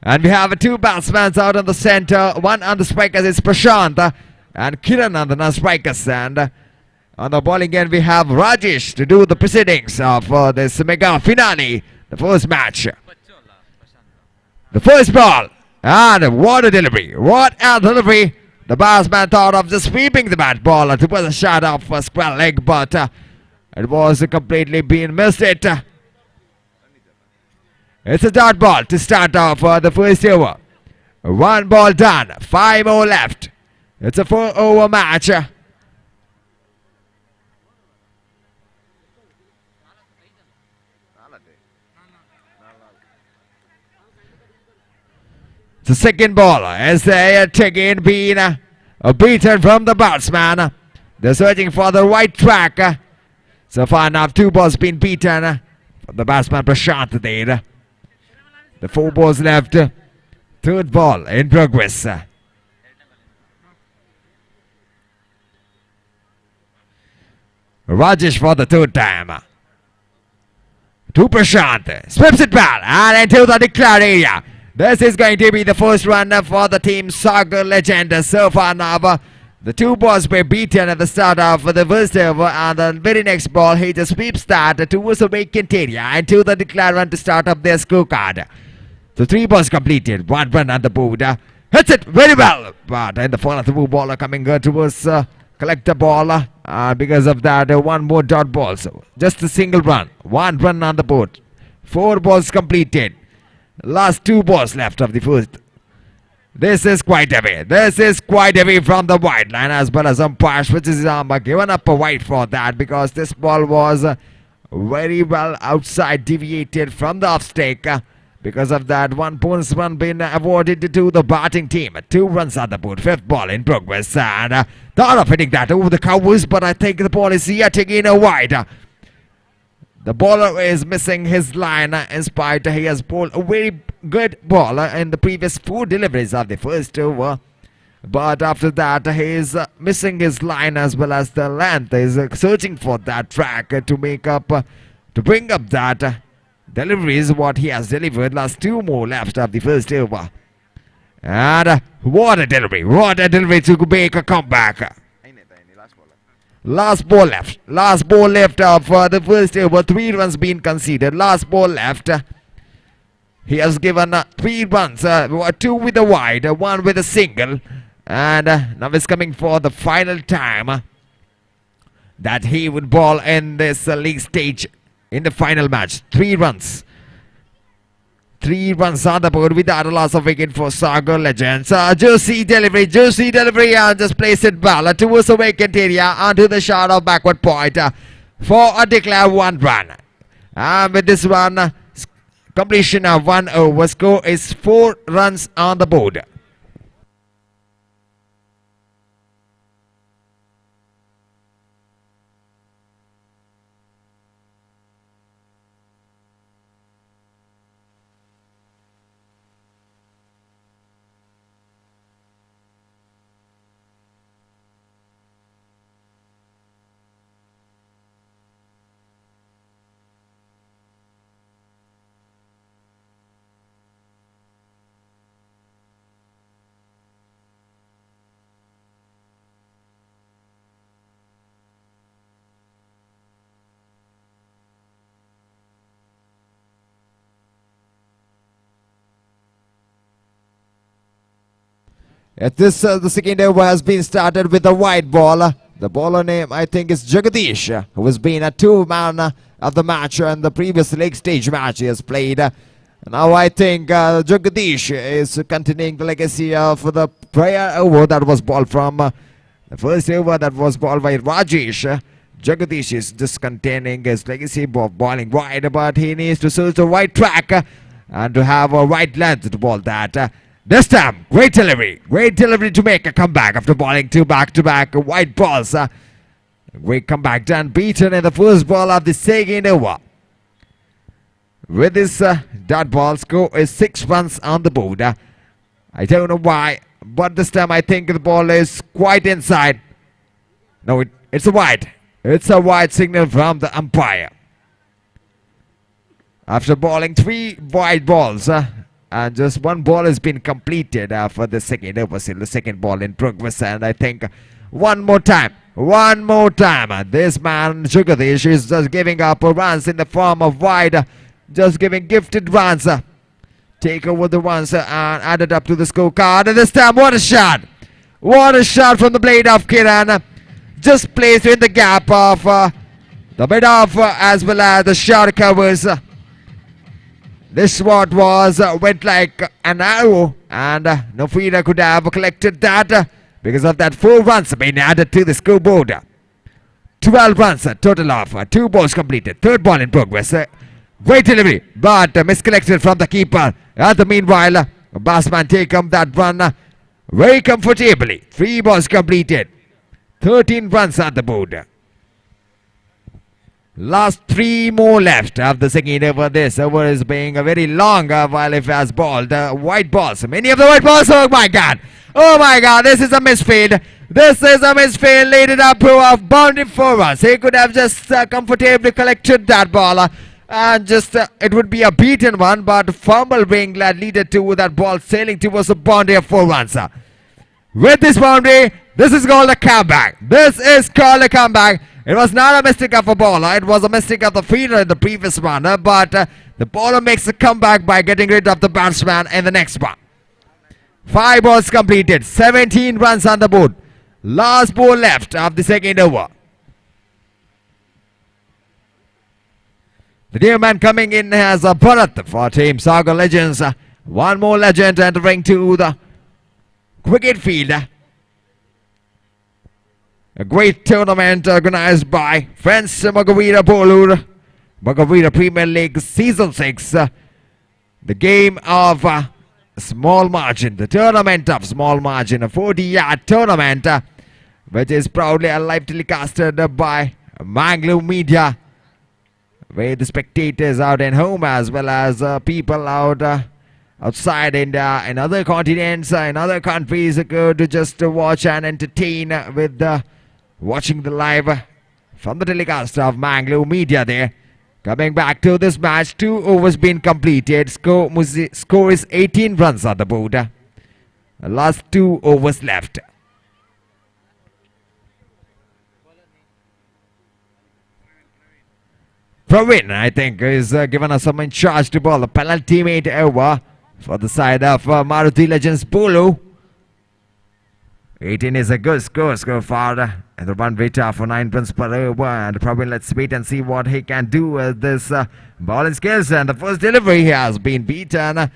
And we have two batsmen out on the center. One on the strikers is Prashant and Kiran on the strikers. And on the bowling end, we have Rajesh to do the proceedings of this mega finale, the first match. The first ball. And what a delivery. What a delivery. The batsman thought of just sweeping the bat ball towards a shot of a square leg, but it was completely being missed it. It's a dot ball to start off the first over. One ball done. 5 more left. It's a 4-over match. The second ball as they are taking being beaten from the batsman. They're searching for the right track. So far now 2 balls been beaten from the batsman Prashant there. The 4 balls left. Third ball in progress. Rajesh for the third time. To Prashant. Sweeps it back and into the declared area. This is going to be the first run for the team Sagar Legend. So far now, the 2 balls were beaten at the start of the first over, and the very next ball he just sweeps that towards a vacant area and to the declared run to start up their scorecard. So 3 balls completed, 1 run on the board. Hits it very well, but in the fall of the ball coming towards collect the ball. Because of that, 1 more dot ball. So just a single run, 1 run on the board. 4 balls completed. Last 2 balls left of the first. This is quite heavy. This is quite heavy from the wide line as well as umpire switches his arm, given up a wide for that because this ball was very well outside, deviated from the off stake. Because of that, 1 bonus run been awarded to the batting team. 2 runs on the board. 5th ball in progress. And thought of hitting that over the covers, but I think the ball is yet again wide. The bowler is missing his line in spite he has bowled a very good ball in the previous 4 deliveries of the first over. But after that, he is missing his line as well as the length. He is searching for that track to make up, to bring up that delivery is what he has delivered. Last 2 more left of the first over. And what a delivery to make a comeback. Last ball left. Last ball left for the first over. 3 runs being conceded. Last ball left. He has given 3 runs. 2 with a wide, 1 with a single. And now it's coming for the final time that he would bowl in this league stage in the final match. 3 runs. 3 runs on the board without a loss of wicket for Sagar Legends. Juicy delivery, and just place it well towards the vacant area onto the shot of backward point for a declared 1 run. And with this run, completion of 1 over, score is 4 runs on the board. At this, the second over has been started with a wide ball. The bowler name, I think, is Jagadish, who has been a 2-man of the match in the previous league stage match he has played. Now I think Jagadish is continuing the legacy of the prior over that was bowled from the first over that was bowled by Rajesh. Jagadish is just containing his legacy of bowling wide, but he needs to search the right track and to have a right length to bowl that. This time, great delivery to make a comeback after bowling 2 back-to-back wide balls. Great comeback done, beaten in the first ball of the second over. With this dot ball, score is 6 runs on the board. I don't know why, but this time I think the ball is quite inside. No, it's a wide. It's a wide signal from the umpire. After bowling 3 wide balls, And just one ball has been completed for the second over. Still the second ball in progress. And I think one more time. This man, Jagadish, is just giving up runs in the form of wide. Just giving gifted runs. Take over the runs and add it up to the scorecard. And this time, what a shot! What a shot from the blade of Kiran. Just placed in the gap of the mid-off as well as the shot covers. This shot went like an arrow, and Nofira could have collected that because of that 4 runs being added to the scoreboard. 12 runs, total of 2 balls completed. Third ball in progress. Great delivery, but miscollected from the keeper. And the meanwhile, Batsman take up that run very comfortably. 3 balls completed. 13 runs on the board. Last 3 more left of the second over. This over is being a very long while if has balled white balls. Many of the white balls. Oh my God. Oh my God. This is a misfield. This is a misfield. Laid it up of boundary for us. He could have just comfortably collected that ball. And just it would be a beaten one, but fumble being leaded to that ball sailing towards the boundary of 4 runs. With this boundary, this is called a comeback. This is called a comeback. It was not a mistake of a bowler. It was a mistake of the fielder in the previous one. But the bowler makes a comeback by getting rid of the batsman in the next one. 5 balls completed. 17 runs on the board. Last ball left of the second over. The new man coming in has a Bharat for Team Sagar Legends. One more legend entering to the cricket field. A great tournament organized by Friends Magavira Bolur, Magavira Premier League Season 6. The game of small margin, the tournament of small margin, a 40-yard tournament, which is proudly live telecasted by Mangalore Media, where the spectators out and home as well as people out outside India and other continents, in other countries could just watch and entertain with watching the live from the telecast of Mangalore Media there. Coming back to this match, 2 overs been completed. Score is 18 runs on the board. Last 2 overs left. Praveen, I think, is given us some in charge to bowl a penalty made over for the side of Maruti Legends Bolu. 18 is a good score far. And the run rate for 9 runs per over. And Praveen, let's wait and see what he can do with this bowling skills. And the first delivery has been beaten.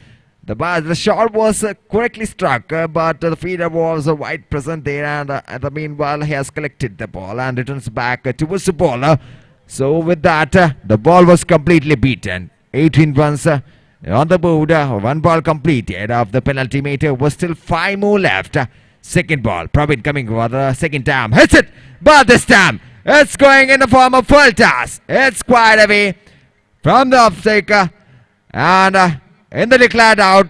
The shot was correctly struck, but the fielder was wide present there. And the meanwhile, he has collected the ball and returns back towards the bowler. So with that, the ball was completely beaten. 18 runs on the board. 1 ball completed of the penalty meter. Was still 5 more left. Second ball. Praveen coming for the second time. Hits it. But this time, it's going in the form of full toss. It's quite away from the off-taker. And in the declared out,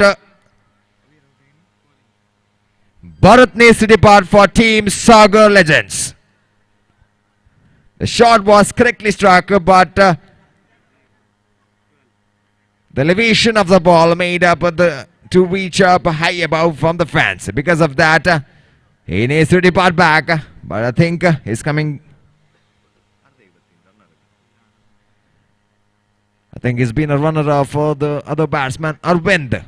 Bharat needs to depart for Team Sagar Legends. The shot was correctly struck, but the elevation of the ball made up to reach up high above from the fence. Because of that, he needs to depart back. But I think he's coming. I think he's been a runner for the other batsman, Arvind.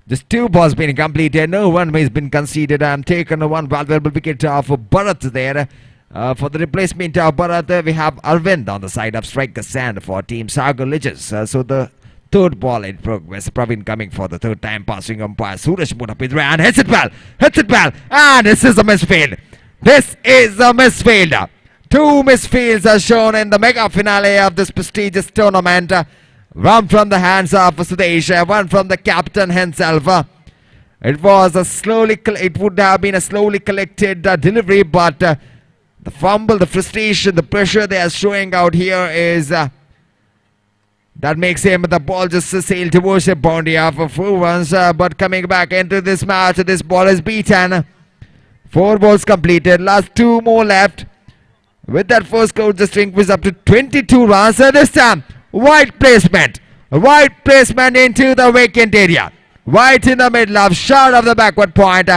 Just 2 balls being completed, no one has been conceded and taken 1 valuable wicket for Bharat there. For the replacement of Bharat, we have Arvind on the side of striker stand for Team Sagar Legends. So the third ball in progress. Praveen coming for the third time, passing umpire Suraj Mutapidra and hits it well, and this is a misfield. This is a misfield. 2 misfields are shown in the mega finale of this prestigious tournament. One from the hands of Sudesh, one from the captain himself. It would have been a slowly collected delivery, but the fumble, the frustration, the pressure they are showing out here is that makes him the ball just sail towards a boundary of 4 runs. But coming back into this match, this ball is beaten. 4 balls completed, last 2 more left. With that first score, just increase up to 22 runs. This time, Wide placement into the vacant area. Right in the middle of short of the backward point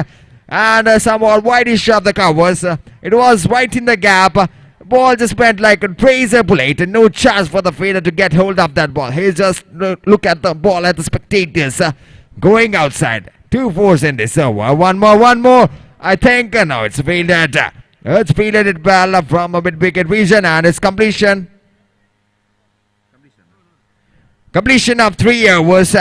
and somewhat wideish of the covers. It was right in the gap. Ball just went like a razor bullet. No chance for the fielder to get hold of that ball. He just look at the ball at the spectators going outside. 2-4 in this over. One more. I think no, it's fielded. It's fielded well from a mid-wicket region and it's completion. Completion of 3 overs.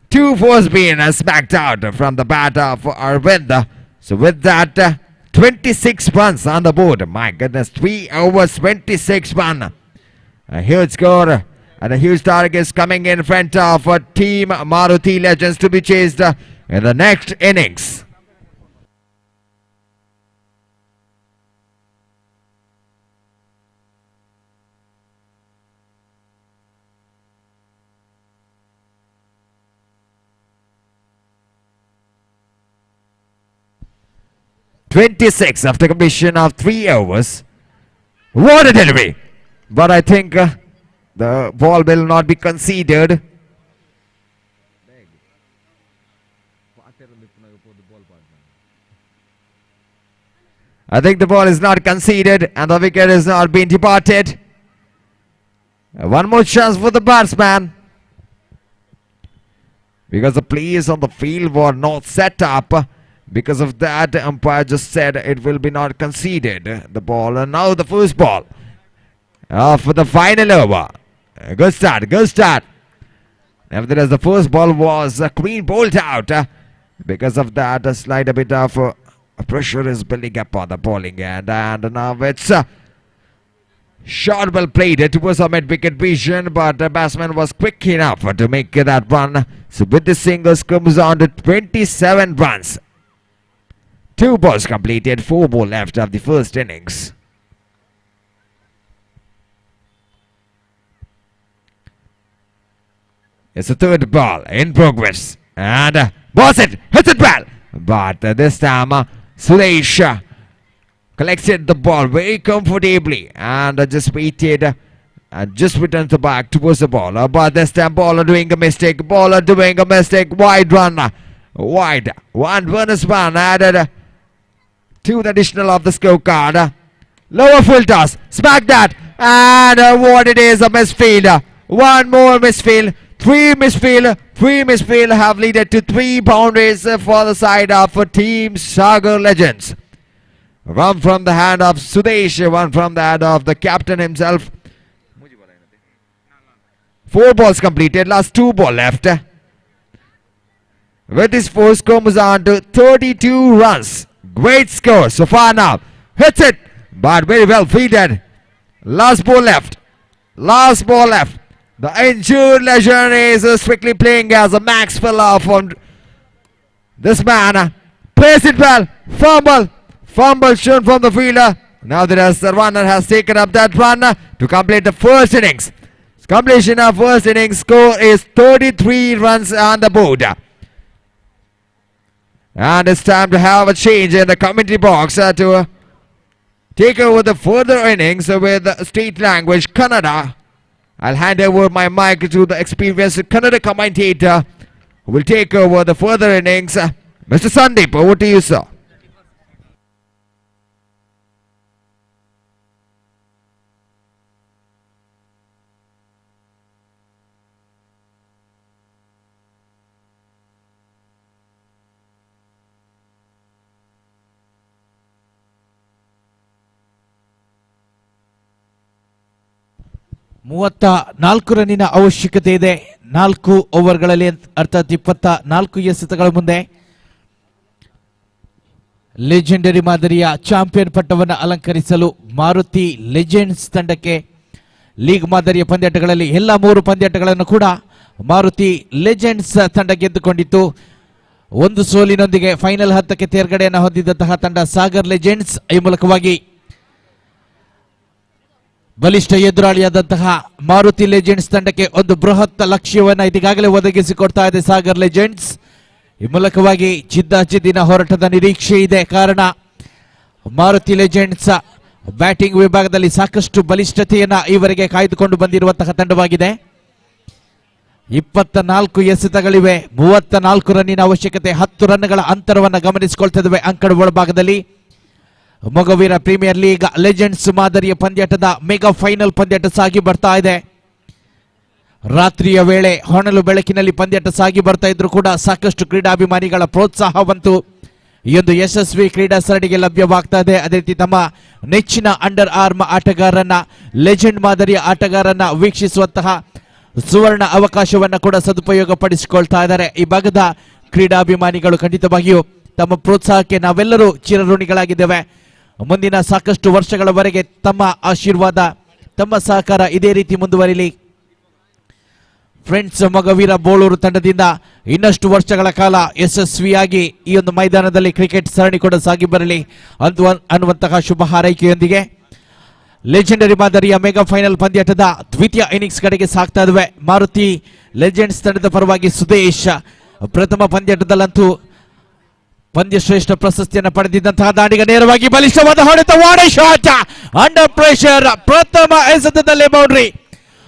2-4's being smacked out from the bat of Arvind. So with that, 26 runs on the board. My goodness, 3 overs, 26 runs. A huge score and a huge target is coming in front of Team Maruti Legends to be chased in the next innings. (26) after completion of 3 overs. What a delivery! But I think the ball will not be conceded. I think the ball is not conceded and the wicket is not being departed. One more chance for the batsman. Because the players on the field were not set up. Because of that, the umpire just said it will be not conceded. The ball, and now the first ball for the final over. Good start. Nevertheless, the first ball was clean bowled out. Because of that, a slight bit of pressure is building up on the bowling end. And now it's shot well played towards a mid-wicket region, but the batsman was quick enough to make that run. So with the singles comes on to 27 runs. 2 balls completed, 4 more left of the first innings. It's the third ball in progress. And hits it well. But this time, Suresh collected the ball very comfortably and just waited and just returned the back towards the ball. But this time, bowler doing a mistake. Wide run. Wide. 1 bonus run added to the additional of the scorecard. Lower full toss. Smack that. And what it is, a misfield. 1 more misfield. 3 misfield. 3 misfield have led to 3 boundaries for the side of Team Sagar Legends. One from the hand of Sudesh. One from the hand of the captain himself. 4 balls completed. Last 2 balls left. With this 4 comes on to 32 runs. Great score so far now. Hits it, but very well fielded. Last ball left. The injured legend is strictly playing as a Max Filler from this man. Plays it well. Fumble shown from the fielder. Now the runner has taken up that run to complete the first innings. Completion of first innings score is 33 runs on the board. And it's time to have a change in the commentary box to take over the further innings with state language Kannada. I'll hand over my mic to the experienced Kannada commentator who will take over the further innings. Mr. Sandeep, over to you, sir. ಮೂವತ್ತ 4 ರನ್ನಿನ ಅವಶ್ಯಕತೆ ಇದೆ 4 ಓವರ್ಗಳಲ್ಲಿ ಅರ್ಥಾತ್ 24 ಎಸೆತಗಳ ಮುಂದೆ legendary ಮಾದರಿಯ champion ಪಟ್ಟವನ್ನು ಅಲಂಕರಿಸಲು Maruti legends ತಂಡಕ್ಕೆ league ಮಾದರಿಯ ಪಂದ್ಯಾಟಗಳಲ್ಲಿ ಎಲ್ಲ 3 ಪಂದ್ಯಾಟಗಳನ್ನು ಕೂಡ ಮಾರುತಿ ಲೆಜೆಂಡ್ಸ್ ತಂಡ ಗೆದ್ದುಕೊಂಡಿತ್ತು. 1 ಸೋಲಿನೊಂದಿಗೆ ಫೈನಲ್ ಹಂತಕ್ಕೆ ತೇರ್ಗಡೆಯನ್ನು ಹೊಂದಿದಂತಹ ತಂಡ ಸಾಗರ್ ಲೆಜೆಂಡ್ಸ್ ಈ ಮೂಲಕವಾಗಿ ಬಲಿಷ್ಠ ಎದುರಾಳಿಯಾದಂತಹ ಮಾರುತಿ ಲೆಜೆಂಡ್ಸ್ ತಂಡಕ್ಕೆ ಒಂದು ಬೃಹತ್ ಲಕ್ಷ್ಯವನ್ನು ಈಗಾಗಲೇ ಒದಗಿಸಿಕೊಡ್ತಾ ಇದೆ ಸಾಗರ್ ಲೆಜೆಂಡ್ಸ್. ಈ ಮೂಲಕವಾಗಿ ಜಿದ್ದಾಜಿದ್ದಿನ ಹೋರಾಟದ ನಿರೀಕ್ಷೆ ಇದೆ. ಕಾರಣ ಮಾರುತಿ ಲೆಜೆಂಡ್ಸ್ ಬ್ಯಾಟಿಂಗ್ ವಿಭಾಗದಲ್ಲಿ ಸಾಕಷ್ಟು ಬಲಿಷ್ಠತೆಯನ್ನ ಈವರೆಗೆ ಕಾಯ್ದುಕೊಂಡು ಬಂದಿರುವಂತಹ ತಂಡವಾಗಿದೆ. 24 ಎಸೆತಗಳಿವೆ, 34 ರನ್ನಿನ ಅವಶ್ಯಕತೆ, 10 ರನ್ಗಳ ಅಂತರವನ್ನು ಗಮನಿಸಿಕೊಳ್ತಿದ್ದೇವೆ ಅಂಕಣ ಒಳಭಾಗದಲ್ಲಿ. ಮೊಗವೀರ ಪ್ರೀಮಿಯರ್ ಲೀಗ್ ಲೆಜೆಂಡ್ಸ್ ಮಾದರಿಯ ಪಂದ್ಯಾಟದ ಮೆಗಾ ಫೈನಲ್ ಪಂದ್ಯಾಟ ಸಾಗಿ ಬರ್ತಾ ಇದೆ. ರಾತ್ರಿಯ ವೇಳೆ ಹೊನಲು ಬೆಳಕಿನಲ್ಲಿ ಪಂದ್ಯಾಟ ಸಾಗಿ ಬರ್ತಾ ಇದ್ರು ಕೂಡ ಸಾಕಷ್ಟು ಕ್ರೀಡಾಭಿಮಾನಿಗಳ ಪ್ರೋತ್ಸಾಹವಂತೂ ಈ ಒಂದು ಯಶಸ್ವಿ ಕ್ರೀಡಾ ಸರಣಿಗೆ ಲಭ್ಯವಾಗ್ತಾ ಇದೆ. ಅದೇ ರೀತಿ ತಮ್ಮ ನೆಚ್ಚಿನ ಅಂಡರ್ ಆರ್ಮ್ ಆಟಗಾರರನ್ನ, ಲೆಜೆಂಡ್ ಮಾದರಿಯ ಆಟಗಾರರನ್ನ ವೀಕ್ಷಿಸುವಂತಹ ಸುವರ್ಣ ಅವಕಾಶವನ್ನ ಕೂಡ ಸದುಪಯೋಗ ಪಡಿಸಿಕೊಳ್ತಾ ಇದ್ದಾರೆ. ಈ ಭಾಗದ ಕ್ರೀಡಾಭಿಮಾನಿಗಳು ಖಂಡಿತವಾಗಿಯೂ ತಮ್ಮ ಪ್ರೋತ್ಸಾಹಕ್ಕೆ ನಾವೆಲ್ಲರೂ ಚಿರಋಣಿಗಳಾಗಿದ್ದೇವೆ. ಮುಂದಿನ ಸಾಕಷ್ಟು ವರ್ಷಗಳವರೆಗೆ ತಮ್ಮ ಆಶೀರ್ವಾದ, ತಮ್ಮ ಸಹಕಾರ ಇದೇ ರೀತಿ ಮುಂದುವರಿಲಿ. ಫ್ರೆಂಡ್ಸ್, ಮೊಗವೀರ ಬೋಳೂರು ತಂಡದಿಂದ ಇನ್ನಷ್ಟು ವರ್ಷಗಳ ಕಾಲ ಯಶಸ್ವಿಯಾಗಿ ಈ ಒಂದು ಮೈದಾನದಲ್ಲಿ ಕ್ರಿಕೆಟ್ ಸರಣಿ ಕೂಡ ಸಾಗಿ ಬರಲಿ ಅನ್ನುವಂತಹ ಶುಭ ಹಾರೈಕೆಯೊಂದಿಗೆ ಲೆಜೆಂಡರಿ ಮಾದರಿಯ ಮೆಗಾ ಫೈನಲ್ ಪಂದ್ಯಾಟದ ದ್ವಿತೀಯ ಇನ್ನಿಂಗ್ಸ್ ಕಡೆಗೆ ಸಾಗ್ತಾ ಇದ್ವಿ. ಮಾರುತಿ ಲೆಜೆಂಡ್ಸ್ ತಂಡದ ಪರವಾಗಿ ಸುದೇಶ್ ಪ್ರಥಮ ಪಂದ್ಯಾಟದಲ್ಲಂತೂ ಪಂದ್ಯಶ್ರೇಷ್ಠ ಪ್ರಶಸ್ತಿಯನ್ನು ಪಡೆದಿದ್ದಂತಹ ದಾಂಡಿಗ ನೇರವಾಗಿ ಬಲಿಷ್ಠವಾದ ಹೊಡೆತ, ವಾಡೆ ಶಾಟ್ ಅಂಡರ್ ಪ್ರೆಷರ್, ಪ್ರಥಮ ಎಸೆತದಲ್ಲೇ ಬೌಂಡ್ರಿ.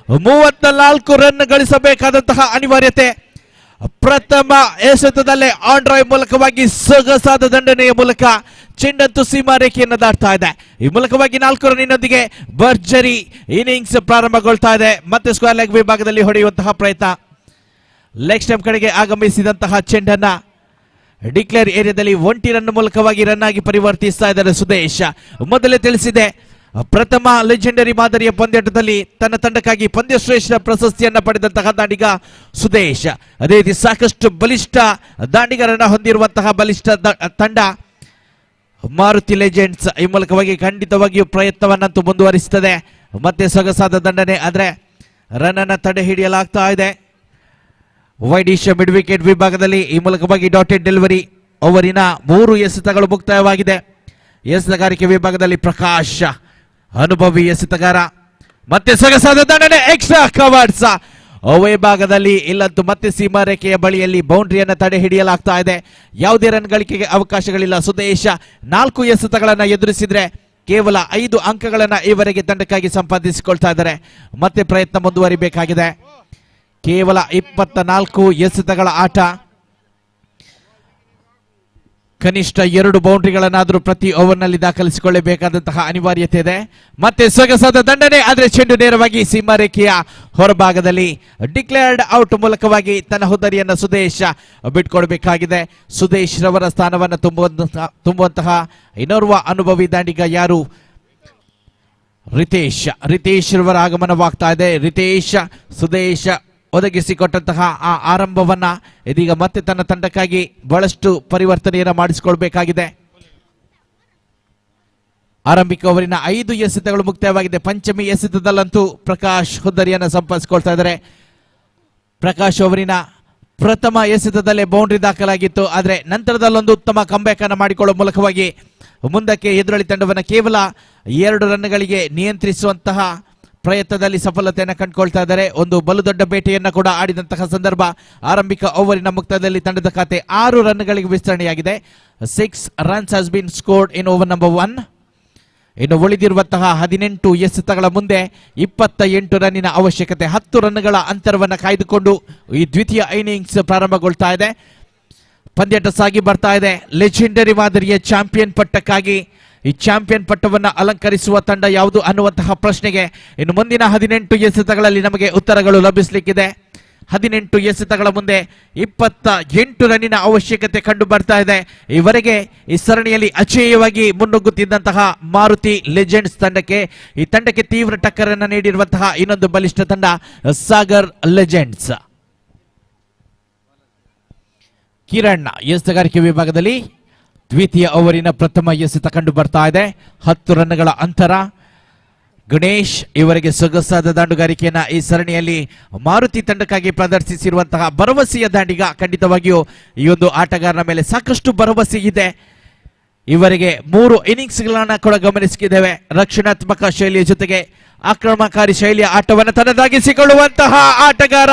34 ರನ್ ಗಳಿಸಬೇಕಾದಂತಹ ಅನಿವಾರ್ಯತೆ. ಪ್ರಥಮ ಎಸೆತದಲ್ಲೇ ಆನ್ ಡ್ರೈವ್ ಮೂಲಕವಾಗಿ ಸೊಗಸಾದ ದಂಡನೆಯ ಮೂಲಕ ಚೆಂಡಂತೂ ಸೀಮಾ ರೇಖೆಯನ್ನು ದಾಟ್ತಾ ಇದೆ. ಈ ಮೂಲಕವಾಗಿ 4 ರನ್ನಿನೊಂದಿಗೆ ಭರ್ಜರಿ ಇನ್ನಿಂಗ್ಸ್ ಪ್ರಾರಂಭಗೊಳ್ತಾ ಇದೆ. ಮತ್ತೆ ಸ್ಕ್ವೇರ್ ಲೆಗ್ ವಿಭಾಗದಲ್ಲಿ ಹೊಡೆಯುವಂತಹ ಪ್ರಯತ್ನ. ಲೆಗ್ ಸ್ಟಂಪ್ ಕಡೆಗೆ ಆಗಮಿಸಿದಂತಹ ಚೆಂಡನ್ನ ಡಿಕ್ಲೇರ್ ಏರಿಯಾದಲ್ಲಿ 1 ರನ್ ಮೂಲಕವಾಗಿ ರನ್ ಆಗಿ ಪರಿವರ್ತಿಸ್ತಾ ಇದ್ದಾರೆ ಸುದೇಶ್. ಮೊದಲೇ ತಿಳಿಸಿದೆ, ಪ್ರಥಮ ಲೆಜೆಂಡರಿ ಮಾದರಿಯ ಪಂದ್ಯಾಟದಲ್ಲಿ ತನ್ನ ತಂಡಕ್ಕಾಗಿ ಪಂದ್ಯಶ್ರೇಷ್ಠ ಪ್ರಶಸ್ತಿಯನ್ನ ಪಡೆದಂತಹ ದಾಂಡಿಗ ಸುದೇಶ್. ಅದೇ ರೀತಿ ಸಾಕಷ್ಟು ಬಲಿಷ್ಠ ದಾಂಡಿಗರನ್ನ ಹೊಂದಿರುವಂತಹ ಬಲಿಷ್ಠ ತಂಡ ಮಾರುತಿ ಲೆಜೆಂಡ್ಸ್. ಈ ಮೂಲಕವಾಗಿ ಖಂಡಿತವಾಗಿಯೂ ಪ್ರಯತ್ನವನ್ನಂತೂ ಮುಂದುವರಿಸುತ್ತದೆ. ಮತ್ತೆ ಸೊಗಸಾದ ದಂಡನೆ, ಆದರೆ ರನ್ ಅನ್ನ ತಡೆ ಹಿಡಿಯಲಾಗ್ತಾ ಇದೆ. ವೈಡಿಶ್ ಮಿಡ್ ವಿಕೆಟ್ ವಿಭಾಗದಲ್ಲಿ ಈ ಮೂಲಕವಾಗಿ ಡಾಟೆಡ್ ಡೆಲಿವರಿ. ಓವರಿನ 3 ಎಸೆತಗಳು ಮುಕ್ತಾಯವಾಗಿದೆ. ಎಸೆತಗಾರಿಕೆ ವಿಭಾಗದಲ್ಲಿ ಪ್ರಕಾಶ್ ಅನುಭವಿ ಎಸೆತಗಾರ. ಮತ್ತೆ ಸೊಗಸಾದ ದಂಡನೆ, ಎಕ್ಸ್ಟ್ರಾ ಕವರ್ಸ್. ಓವೇ ಭಾಗದಲ್ಲಿ ಇಲ್ಲಂತೂ ಮತ್ತೆ ಸೀಮಾ ರೇಖೆಯ ಬಳಿಯಲ್ಲಿ ಬೌಂಡ್ರಿಯನ್ನು ತಡೆ ಹಿಡಿಯಲಾಗ್ತಾ ಇದೆ. ಯಾವುದೇ ರನ್ ಗಳಿಕೆಗೆ ಅವಕಾಶಗಳಿಲ್ಲ. ಸುದೇಶ್ 4 ಎಸೆತಗಳನ್ನ ಎದುರಿಸಿದ್ರೆ ಕೇವಲ 5 ಅಂಕಗಳನ್ನ ಈವರೆಗೆ ತಂಡಕ್ಕಾಗಿ ಸಂಪಾದಿಸಿಕೊಳ್ತಾ ಇದ್ದಾರೆ. ಮತ್ತೆ ಪ್ರಯತ್ನ ಮುಂದುವರಿಬೇಕಾಗಿದೆ. ಕೇವಲ 24 ಎಸೆತಗಳ ಆಟ, ಕನಿಷ್ಠ 2 ಬೌಂಡ್ರಿಗಳನ್ನಾದರೂ ಪ್ರತಿ ಓವರ್ನಲ್ಲಿ ದಾಖಲಿಸಿಕೊಳ್ಳಬೇಕಾದಂತಹ ಅನಿವಾರ್ಯತೆ ಇದೆ. ಮತ್ತೆ ಸೊಗಸಾದ ದಂಡನೆ, ಆದರೆ ಚೆಂಡು ನೇರವಾಗಿ ಸೀಮಾ ರೇಖೆಯ ಹೊರಭಾಗದಲ್ಲಿ ಡಿಕ್ಲೇರ್ಡ್ ಔಟ್ ಮೂಲಕವಾಗಿ ತನ್ನ ಹುದ್ದರಿಯನ್ನು ಸುದೇಶ್ ಬಿಟ್ಕೊಡ್ಬೇಕಾಗಿದೆ. ಸುದೇಶ್ ರವರ ಸ್ಥಾನವನ್ನು ತುಂಬುವಂತಹ ಇನ್ನೋರ್ವ ಅನುಭವಿ ದಾಂಡಿಗ ಯಾರು? ರಿತೇಶ್ ರವರ ಆಗಮನವಾಗ್ತಾ ಇದೆ. ರಿತೇಶ್ ಸುದೇಶ್ ಒದಗಿಸಿಕೊಟ್ಟಂತಹ ಆ ಆರಂಭವನ್ನ ಇದೀಗ ಮತ್ತೆ ತನ್ನ ತಂಡಕ್ಕಾಗಿ ಬಹಳಷ್ಟು ಪರಿವರ್ತನೆಯನ್ನು ಮಾಡಿಸಿಕೊಳ್ಬೇಕಾಗಿದೆ. ಆರಂಭಿಕ ಓವರಿನ 5 ಎಸೆತಗಳು ಮುಕ್ತಾಯವಾಗಿದೆ. ಪಂಚಮಿ ಎಸೆತದಲ್ಲಂತೂ ಪ್ರಕಾಶ್ ಹುದ್ದರಿಯನ್ನು ಸಂಪಾದಿಸಿಕೊಳ್ತಾ ಇದ್ದಾರೆ. ಪ್ರಕಾಶ್ ಓವರಿನ ಪ್ರಥಮ ಎಸೆತದಲ್ಲೇ ಬೌಂಡ್ರಿ ದಾಖಲಾಗಿತ್ತು, ಆದರೆ ನಂತರದಲ್ಲೊಂದು ಉತ್ತಮ ಕಂಬ್ಯಾಕ್ ಅನ್ನು ಮಾಡಿಕೊಳ್ಳುವ ಮೂಲಕವಾಗಿ ಮುಂದಕ್ಕೆ ಎದುರಾಳಿ ತಂಡವನ್ನು ಕೇವಲ 2 ರನ್ಗಳಿಗೆ ನಿಯಂತ್ರಿಸುವಂತಹ ಪ್ರಯತ್ನದಲ್ಲಿ ಸಫಲತೆಯನ್ನು ಕಂಡುಕೊಳ್ತಾ ಇದ್ದಾರೆ. ಒಂದು ಬಲು ದೊಡ್ಡ ಬೇಟೆಯನ್ನ ಕೂಡ ಆಡಿದಂತಹ ಸಂದರ್ಭ. ಆರಂಭಿಕ ಓವರಿನ ಮುಕ್ತಾಯದಲ್ಲಿ ತಂಡದ ಖಾತೆ 6 ರನ್ಗಳಿಗೆ ವಿಸ್ತರಣೆಯಾಗಿದೆ. 6 runs has been scored in over number 1. ಇನ್ನು ಉಳಿದಿರುವಂತಹ 18 ಎಸೆತಗಳ ಮುಂದೆ 28 ರನ್ನಿನ ಅವಶ್ಯಕತೆ. 10 ರನ್ಗಳ ಅಂತರವನ್ನು ಕಾಯ್ದುಕೊಂಡು ಈ ದ್ವಿತೀಯ ಇನ್ನಿಂಗ್ಸ್ ಪ್ರಾರಂಭಗೊಳ್ತಾ ಇದೆ. ಪಂದ್ಯಾಟ ಸಾಗಿ ಬರ್ತಾ ಇದೆ. ಲೆಜೆಂಡರಿ ಮಾದರಿಯ ಚಾಂಪಿಯನ್ ಪಟ್ಟಕ್ಕಾಗಿ ಈ ಚಾಂಪಿಯನ್ ಪಟ್ಟವನ್ನು ಅಲಂಕರಿಸುವ ತಂಡ ಯಾವುದು ಅನ್ನುವಂತಹ ಪ್ರಶ್ನೆಗೆ ಇನ್ನು ಮುಂದಿನ 18 ಎಸೆತಗಳಲ್ಲಿ ನಮಗೆ ಉತ್ತರಗಳು ಲಭಿಸಲಿಕ್ಕಿದೆ. 18 ಎಸೆತಗಳ ಮುಂದೆ 28 ರನ್ನಿನ ಅವಶ್ಯಕತೆ ಕಂಡು ಬರ್ತಾ ಇದೆ. ಈವರೆಗೆ ಈ ಸರಣಿಯಲ್ಲಿ ಅಜೇಯವಾಗಿ ಮುನ್ನುಗ್ಗುತ್ತಿದ್ದಂತಹ ಮಾರುತಿ ಲೆಜೆಂಡ್ಸ್ ತಂಡಕ್ಕೆ ಈ ತಂಡಕ್ಕೆ ತೀವ್ರ ಟಕ್ಕರನ್ನು ನೀಡಿರುವಂತಹ ಇನ್ನೊಂದು ಬಲಿಷ್ಠ ತಂಡ ಸಾಗರ್ ಲೆಜೆಂಡ್ಸ್. ಕಿರಣ್ ಎಸೆತಗಾರಿಕೆ ವಿಭಾಗದಲ್ಲಿ ದ್ವಿತೀಯ ಓವರಿನ ಪ್ರಥಮ ಎಸೆತ ಕಂಡು ಬರ್ತಾ ಇದೆ. 10 ರನ್ಗಳ ಅಂತರ. ಗಣೇಶ್ ಇವರಿಗೆ ಸೊಗಸಾದ ದಾಂಡುಗಾರಿಕೆಯನ್ನ ಈ ಸರಣಿಯಲ್ಲಿ ಮಾರುತಿ ತಂಡಕ್ಕಾಗಿ ಪ್ರದರ್ಶಿಸಿರುವಂತಹ ಭರವಸೆಯ ದಾಂಡಿಗ. ಖಂಡಿತವಾಗಿಯೂ ಈ ಒಂದು ಆಟಗಾರನ ಮೇಲೆ ಸಾಕಷ್ಟು ಭರವಸೆ ಇದೆ. ಇವರಿಗೆ 3 ಇನ್ನಿಂಗ್ಸ್ಗಳನ್ನ ಕೂಡ ಗಮನಿಸಿದ್ದೇವೆ. ರಕ್ಷಣಾತ್ಮಕ ಶೈಲಿಯ ಜೊತೆಗೆ ಆಕ್ರಮಣಕಾರಿ ಶೈಲಿಯ ಆಟವನ್ನು ತನ್ನದಾಗಿಸಿಕೊಳ್ಳುವಂತಹ ಆಟಗಾರ.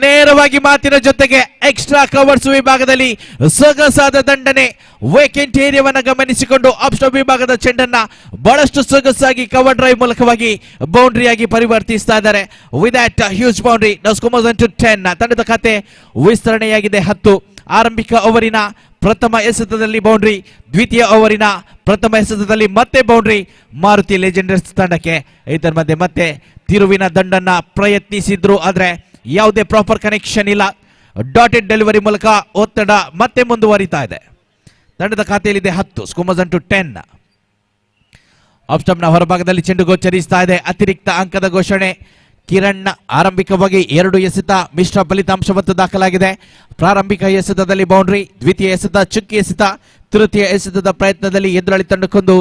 ನೇರವಾಗಿ ಮಾತಿನ ಜೊತೆಗೆ ಎಕ್ಸ್ಟ್ರಾ ಕವರ್ಸ್ ವಿಭಾಗದಲ್ಲಿ ಸೊಗಸಾದ ದಂಡನೆ. ವೇಕೆಂಟ್ ಏರಿಯಾವನ್ನು ಗಮನಿಸಿಕೊಂಡು ಆಫ್ ಸ್ಟಾಪ್ ವಿಭಾಗದ ಚೆಂಡನ್ನ ಬಹಳಷ್ಟು ಸೊಗಸಾಗಿ ಕವರ್ ಡ್ರೈವ್ ಮೂಲಕವಾಗಿ ಬೌಂಡ್ರಿಯಾಗಿ ಪರಿವರ್ತಿಸ್ತಾ ಇದ್ದಾರೆ. ವಿತ್ ದಟ್ ಹ್ಯೂಜ್ ಬೌಂಡ್ರಿ ನೌಸ್ 10 ತಂಡದ ಖಾತೆ ವಿಸ್ತರಣೆಯಾಗಿದೆ 10. ಆರಂಭಿಕ ಓವರಿನ ಪ್ರಥಮ ಎಸೆತದಲ್ಲಿ ಬೌಂಡ್ರಿ, ದ್ವಿತೀಯ ಓವರಿನ ಪ್ರಥಮ ಎಸೆತದಲ್ಲಿ ಮತ್ತೆ ಬೌಂಡ್ರಿ ಮಾರುತಿ ಲೆಜೆಂಡರ್ಸ್ ತಂಡಕ್ಕೆ. ಇದರ ಮಧ್ಯೆ ಮತ್ತೆ ತಿರುವಿನ ದಂಡನ್ನ ಪ್ರಯತ್ನಿಸಿದ್ರು, ಆದ್ರೆ ಯಾವುದೇ ಪ್ರಾಪರ್ ಕನೆಕ್ಷನ್ ಇಲ್ಲ. ಡಾಟೆಡ್ ಡೆಲಿವರಿ ಮೂಲಕ ಒತ್ತಡ ಮತ್ತೆ ಮುಂದುವರಿತಾ ಇದೆ. ತಂಡದ ಖಾತೆಯಲ್ಲಿದೆ 10. ಸ್ಕೋಮಸ್ 10. ಆಫ್ ಸ್ಟಂಪ್ ನ ಹೊರಭಾಗದಲ್ಲಿ ಚೆಂಡು ಗೋಚರಿಸ್ತಾ ಇದೆ. ಅತಿರಿಕ್ತ ಅಂಕದ ಘೋಷಣೆ. ಕಿರಣ್ ಆರಂಭಿಕವಾಗಿ 2 ಎಸೆತ ಮಿಶ್ರ ಫಲಿತಾಂಶವಂತೂ ದಾಖಲಾಗಿದೆ. ಪ್ರಾರಂಭಿಕ ಎಸೆತದಲ್ಲಿ ಬೌಂಡ್ರಿ, ದ್ವಿತೀಯ ಎಸೆತ ಚುಕ್ಕಿ ಎಸೆತ, ತೃತೀಯ ಎಸೆತದ ಪ್ರಯತ್ನದಲ್ಲಿ ಎದುರಾಳಿ ತಂಡಕ್ಕೊಂದು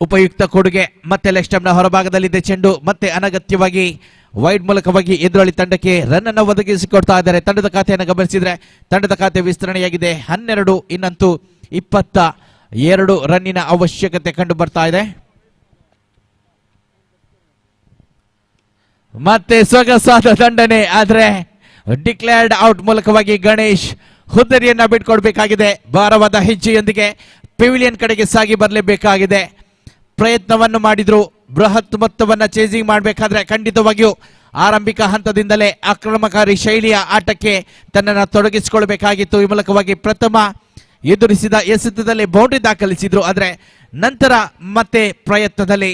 ಉಪಯುಕ್ತ ಕೊಡುಗೆ. ಮತ್ತೆ ಲೆಗ್ ಸ್ಟಂಪ್ ನ ಹೊರಭಾಗದಲ್ಲಿದೆ ಚೆಂಡು. ಮತ್ತೆ ಅನಗತ್ಯವಾಗಿ ವೈಡ್ ಮೂಲಕವಾಗಿ ಎದುರಾಳಿ ತಂಡಕ್ಕೆ ರನ್ ಅನ್ನು ಒದಗಿಸಿಕೊಡ್ತಾ ಇದ್ದಾರೆ. ತಂಡದ ಖಾತೆಯನ್ನು ಗಮನಿಸಿದ್ರೆ ತಂಡದ ಖಾತೆ ವಿಸ್ತರಣೆಯಾಗಿದೆ 12. ಇನ್ನಂತೂ 22 ರನ್ನಿನ ಅವಶ್ಯಕತೆ ಕಂಡು ಬರ್ತಾ ಇದೆ. ಮತ್ತೆ ಸೊಗಸಾದ ದಂಡನೆ, ಆದ್ರೆ ಡಿಕ್ಲೇರ್ಡ್ ಔಟ್ ಮೂಲಕವಾಗಿ ಗಣೇಶ್ ಹುದ್ದರಿಯನ್ನ ಬಿಟ್ಕೊಡ್ಬೇಕಾಗಿದೆ. ಭಾರವಾದ ಹೆಜ್ಜೆಯೊಂದಿಗೆ ಪೆವಿಲಿಯನ್ ಕಡೆಗೆ ಸಾಗಿ ಬರಲೇಬೇಕಾಗಿದೆ. ಪ್ರಯತ್ನವನ್ನು ಮಾಡಿದ್ರು, ಬೃಹತ್ ಮೊತ್ತವನ್ನ ಚೇಸಿಂಗ್ ಮಾಡಬೇಕಾದ್ರೆ ಖಂಡಿತವಾಗಿಯೂ ಆರಂಭಿಕ ಹಂತದಿಂದಲೇ ಆಕ್ರಮಣಕಾರಿ ಶೈಲಿಯ ಆಟಕ್ಕೆ ತನ್ನನ್ನು ತೊಡಗಿಸಿಕೊಳ್ಬೇಕಾಗಿತ್ತು. ಈ ಮೂಲಕವಾಗಿ ಪ್ರಥಮ ಎದುರಿಸಿದ ಎಸೆತದಲ್ಲಿ ಬೌಂಡ್ರಿ ದಾಖಲಿಸಿದ್ರು, ಆದ್ರೆ ನಂತರ ಮತ್ತೆ ಪ್ರಯತ್ನದಲ್ಲಿ